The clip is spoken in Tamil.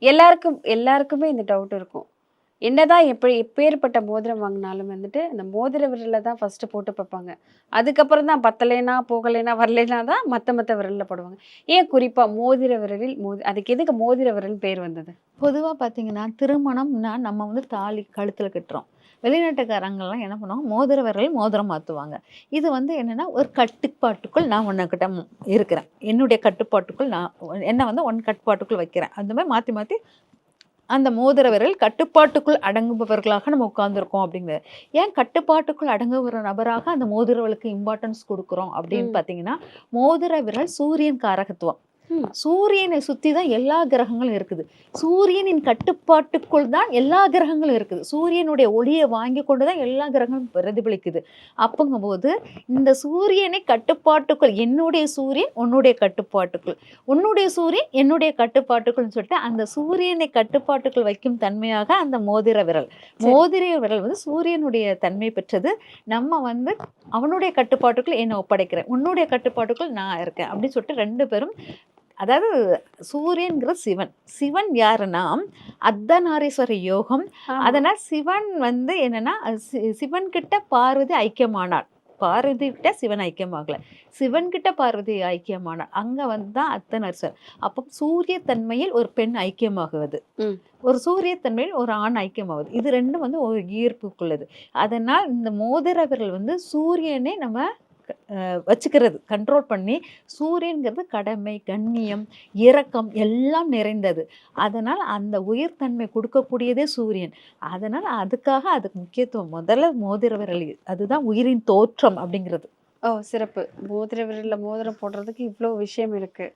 எல்லாருக்குமே இந்த டவுட் இருக்கும். என்னதான் எப்பேர்ப்பட்ட மோதிரம் வாங்குனாலும் வந்துட்டு, அந்த மோதிர விரல்ல தான் ஃபர்ஸ்ட்டு போட்டு பாப்பாங்க. அதுக்கப்புறம் தான் பத்தலேனா, போகலேனா, வரலேனா தான் மத்த விரல்ல போடுவாங்க. ஏன் குறிப்பா மோதிர விரலில் அதுக்கு எதுக்கு மோதிர விரல்னு பேர் வந்தது? பொதுவா பார்த்தீங்கன்னா, திருமணம்னா நம்ம வந்து தாலி கழுத்துல கட்டுறோம். வெளிநாட்டுக்காரங்கலாம் என்ன பண்ணுவாங்க, மோதிர விரல் மோதிரம் மாத்துவாங்க. இது வந்து என்னன்னா, ஒரு கட்டுப்பாட்டுக்குள் நான் உன்கிட்ட இருக்கிறேன். என்னுடைய கட்டுப்பாட்டுக்குள் நான் என்ன வந்து உன் கட்டுப்பாட்டுக்குள் வைக்கிறேன். அந்த மாரி மாத்தி மாத்தி அந்த மோதிர விரல் கட்டுப்பாட்டுக்குள் அடங்குபவர்களாக நம்ம உட்கார்ந்துருக்கோம் அப்படிங்கிறது. ஏன் கட்டுப்பாட்டுக்குள் அடங்குகிற நபராக அந்த மோதிர விரலுக்கு இம்பார்ட்டன்ஸ் குடுக்குறோம் அப்படின்னு ம். பார்த்தீங்கன்னா, மோதிர விரல் சூரியன் காரகத்துவம். ம். சூரியனை சுத்தி தான் எல்லா கிரகங்களும் இருக்குது. சூரியனின் கட்டுப்பாட்டுக்குள் தான் எல்லா கிரகங்களும் இருக்குது. சூரியனுடைய ஒளிய வாங்கிக் கொண்டு தான் எல்லா கிரகங்களும் பிரதிபலிக்குது. அப்பங்கும்போது, இந்த சூரியனை கட்டுப்பாட்டுக்குள் என்னுடைய சூரியன் உன்னுடைய கட்டுப்பாட்டுக்குள், உன்னுடைய சூரியன் என்னுடைய கட்டுப்பாட்டுக்குள்னு சொல்லிட்டு, அந்த சூரியனை கட்டுப்பாட்டுக்குள் வைக்கும் தன்மையாக அந்த மோதிர விரல். சரி. மோதிர விரல் வந்து சூரியனுடைய தன்மை பெற்றது. நம்ம வந்து அவனுடைய கட்டுப்பாட்டுக்குள் என்ன ஒப்படைக்கிறேன். உன்னுடைய கட்டுப்பாட்டுக்குள் நான் இருக்கேன். அப்படின்னு சொல்லிட்டு 2 பேரும் அதாவது சூரியன்கிற சிவன். சிவன் யாருன்னா, அர்த்தநாரீஸ்வர யோகம். ஆமா. அதனால் சிவன் வந்து என்னன்னா, சிவன் கிட்ட பார்வதி ஐக்கியமானாள். பார்வதி கிட்ட சிவன் ஐக்கியமாகல. சிவன் கிட்ட பார்வதி ஐக்கியமானாள். அங்க வந்து தான் அர்த்தநாரீஸ்வரர். அப்போ சூரிய தன்மையில் ஒரு பெண் ஐக்கியமாகுவது. ம். ஒரு சூரிய தன்மையில் ஒரு ஆண் ஐக்கியமாகுது. இது 2ம் வந்து ஒரு ஈர்ப்புக்குள்ளது. அதனால் இந்த மோதிர விரல் வந்து சூரியனை நம்ம வச்சுக்கிறது. கண்ட்ரோல் பண்ணி சூரியன்கிறது கடமை, கண்ணியம், இரக்கம் எல்லாம் நிறைந்தது. அதனால் அந்த உயிர் தன்மை குடுக்கக்கூடியதே சூரியன். அதனால அதுக்காக அதுக்கு முக்கியத்துவம். முதல்ல மோதிர விரல் அதுதான் உயிரின் தோற்றம் அப்படிங்கிறது. ஓ! சிறப்பு. மோதிர விரல்ல மோதிரம் போடுறதுக்கு இவ்ளோ விஷயம் இருக்கு.